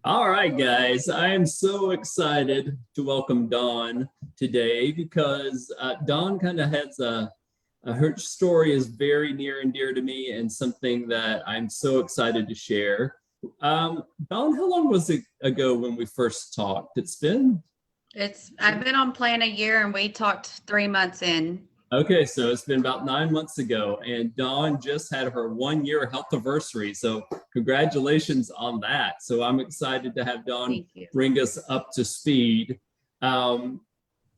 All right, guys, I am so excited to welcome Dawn today because Dawn kind of has her story is very near and dear to me and something that I'm so excited to share. Dawn, how long was it ago when we first talked? I've been on plan a year and we talked 3 months in. Okay, so it's been about 9 months ago, and Dawn just had her 1 year health anniversary. So congratulations on that. So I'm excited to have Dawn Thank you. bring us up to speed.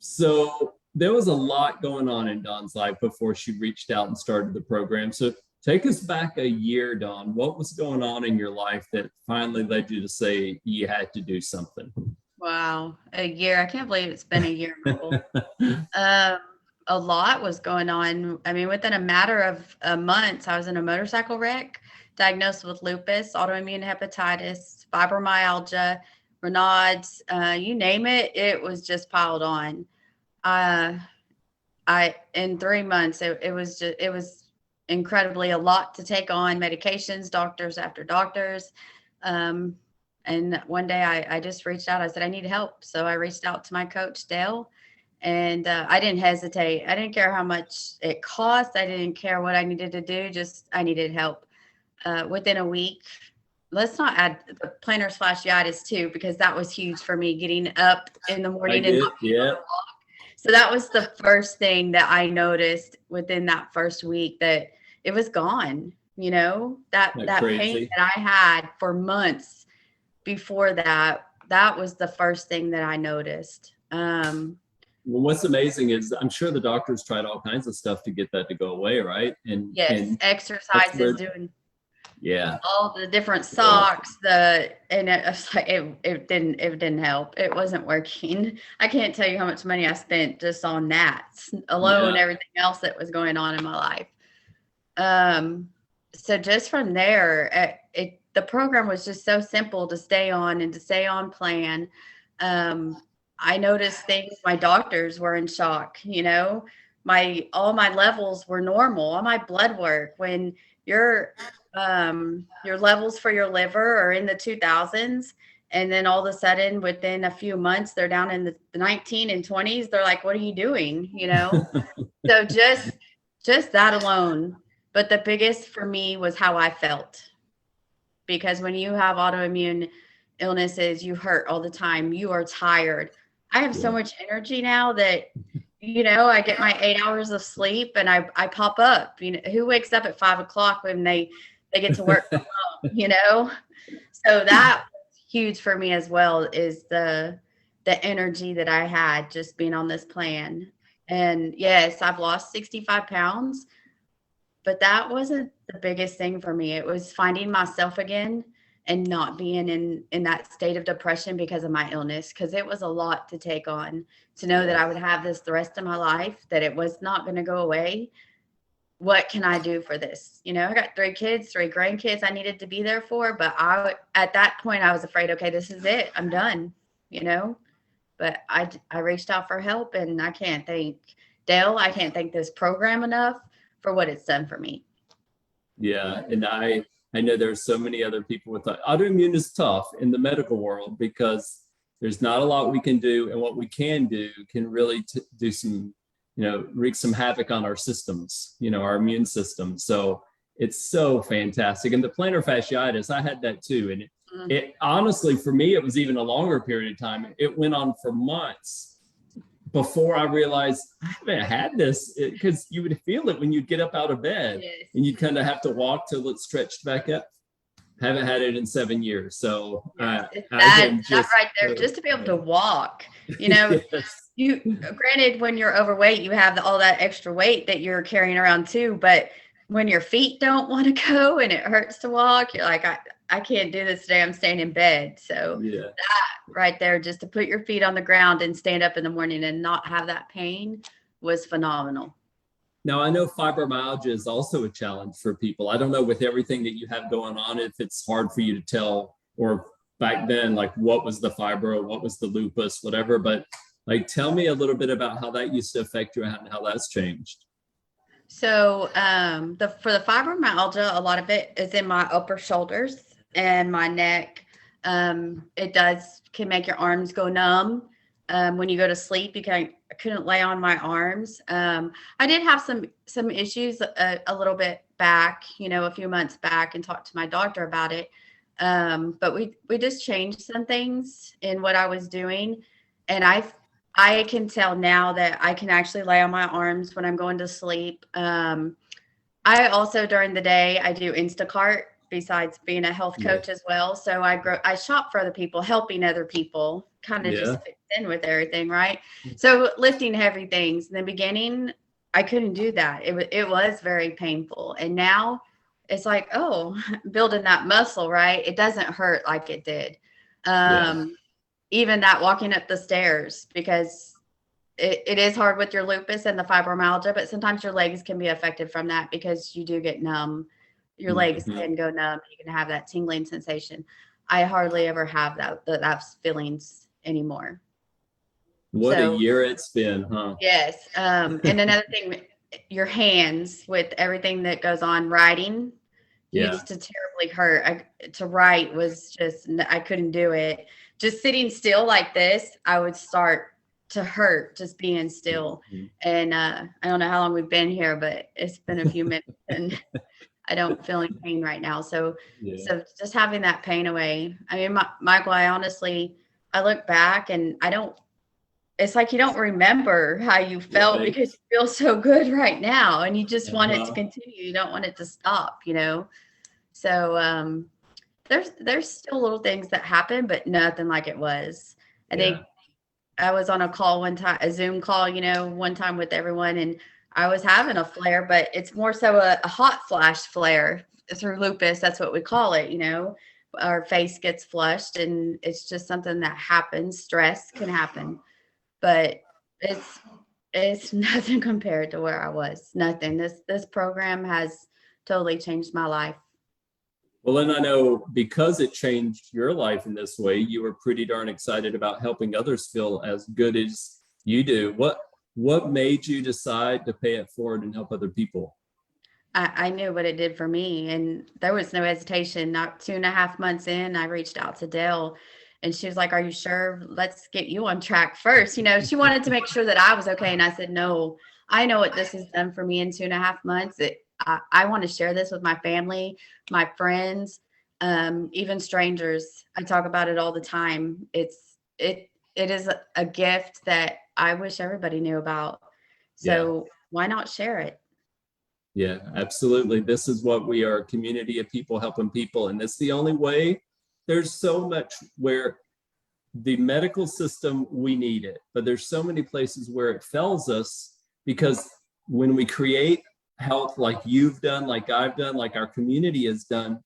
So there was a lot going on in Dawn's life before she reached out and started the program. So take us back a year, Dawn. What was going on in your life that finally led you to say you had to do something? Wow, a year. I can't believe it's been a year, Michael. A lot was going on. I mean, within a matter of months, I was in a motorcycle wreck, diagnosed with lupus, autoimmune hepatitis, fibromyalgia, Raynaud's, you name it, it was just piled on. Uh, in 3 months, it was incredibly a lot to take on, medications, doctors after doctors. And one day I just reached out. I said, I need help. So I reached out to my coach, Dale. And I didn't hesitate. I didn't care how much it cost. I didn't care what I needed to do. Just I needed help. Within a week, let's not add the plantar fasciitis too, because that was huge for me, getting up in the morning and not being able to walk. So that was the first thing that I noticed within that first week, that it was gone. You know, that pain that I had for months before that was the first thing that I noticed. Well, what's amazing is I'm sure the doctors tried all kinds of stuff to get that to go away, right? And exercises, doing all the different socks, it didn't help. It wasn't working. I can't tell you how much money I spent just on that alone, everything else that was going on in my life. So just from there, the program was just so simple to stay on and to stay on plan. I noticed things, my doctors were in shock, you know, all my levels were normal, all my blood work. When your levels for your liver are in the 2000s, and then all of a sudden within a few months they're down in the 19 and 20s, they're like, what are you doing? You know? So just that alone. But the biggest for me was how I felt, because when you have autoimmune illnesses, you hurt all the time, you are tired. I have so much energy now that, you know, I get my 8 hours of sleep and I pop up. You know, who wakes up at 5 o'clock when they get to work from home, you know? So that was huge for me as well, is the energy that I had just being on this plan. And yes, I've lost 65 pounds, but that wasn't the biggest thing for me. It was finding myself again and not being in that state of depression because of my illness, because it was a lot to take on, to know that I would have this the rest of my life, that it was not going to go away. What can I do for this? You know, I got 3 kids, 3 grandkids I needed to be there for, but at that point I was afraid, okay, this is it. I'm done, you know, but I reached out for help, and I can't thank Dale. I can't thank this program enough for what it's done for me. Yeah. And I know there's so many other people with autoimmune is tough in the medical world because there's not a lot we can do, and what we can do can really do some, you know, wreak some havoc on our systems, you know, our immune system. So it's so fantastic. And the plantar fasciitis, I had that too. And it honestly, for me, it was even a longer period of time. It went on for months before I realized I haven't had this, because you would feel it when you'd get up out of bed and you'd kind of have to walk till it stretched back up. Haven't had it in 7 years. So that right there, just to be able to walk, you know, you granted, when you're overweight, you have all that extra weight that you're carrying around too. But when your feet don't want to go and it hurts to walk, you're like, I can't do this today. I'm staying in bed. So that right there, just to put your feet on the ground and stand up in the morning and not have that pain, was phenomenal. Now, I know fibromyalgia is also a challenge for people. I don't know, with everything that you have going on, if it's hard for you to tell, or back then, like what was the fibro, what was the lupus, whatever. But like, tell me a little bit about how that used to affect you and how that's changed. So for the fibromyalgia, a lot of it is in my upper shoulders and my neck. It can make your arms go numb. When you go to sleep, I couldn't lay on my arms. I did have some issues a little bit back, a few months back, and talked to my doctor about it. But we just changed some things in what I was doing, and I can tell now that I can actually lay on my arms when I'm going to sleep. I also, during the day, I do Instacart besides being a health coach as well. So I shop for other people, helping other people, kind of just fits in with everything, right? So lifting heavy things. In the beginning, I couldn't do that. It was very painful. And now it's like, oh, building that muscle, right? It doesn't hurt like it did. Even that walking up the stairs, because it is hard with your lupus and the fibromyalgia, but sometimes your legs can be affected from that because you do get numb. Your legs can go numb. You can have that tingling sensation. I hardly ever have that feelings anymore. What a year it's been, huh? Yes. And another thing, your hands, with everything that goes on, writing used to terribly hurt. To write was just, I couldn't do it. Just sitting still like this, I would start to hurt just being still. And I don't know how long we've been here, but it's been a few minutes and I don't feel any pain right now. So just having that pain away. I mean, Michael, I look back and it's like you don't remember how you felt because you feel so good right now and you just want it to continue. You don't want it to stop, So there's still little things that happen, but nothing like it was. I think I was on a call one time, a Zoom call, one time with everyone, and I was having a flare, but it's more so a hot flash flare through lupus. That's what we call it. Our face gets flushed, and it's just something that happens. Stress can happen, but it's nothing compared to where I was. Nothing. This program has totally changed my life. Well, and I know because it changed your life in this way, you were pretty darn excited about helping others feel as good as you do. What made you decide to pay it forward and help other people? I knew what it did for me, and there was no hesitation. Not 2.5 months in, I reached out to Dale, and she was like, "Are you sure? Let's get you on track first." She wanted to make sure that I was okay, and I said, "No, I know what this has done for me in 2.5 months. I want to share this with my family, my friends, even strangers. I talk about it all the time. It is a gift that I wish everybody knew about. So why not share it?" Yeah, absolutely. This is what we are, a community of people helping people. And that's the only way. There's so much where the medical system, we need it, but there's so many places where it fails us, because when we create health like you've done, like I've done, like our community has done,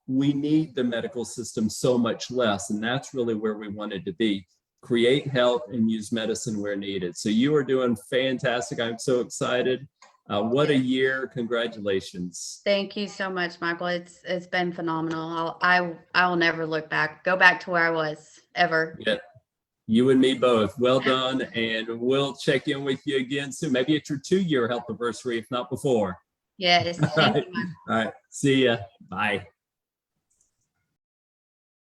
we need the medical system so much less. And that's really where we wanted to be. Create health and use medicine where needed. So you are doing fantastic. I'm so excited. What a year. Congratulations. Thank you so much, Michael. It's been phenomenal. I will never look back, go back to where I was ever. Yeah, you and me both. Well done. And we'll check in with you again soon. Maybe it's your 2-year health anniversary, if not before. Yes. All right. See ya. Bye.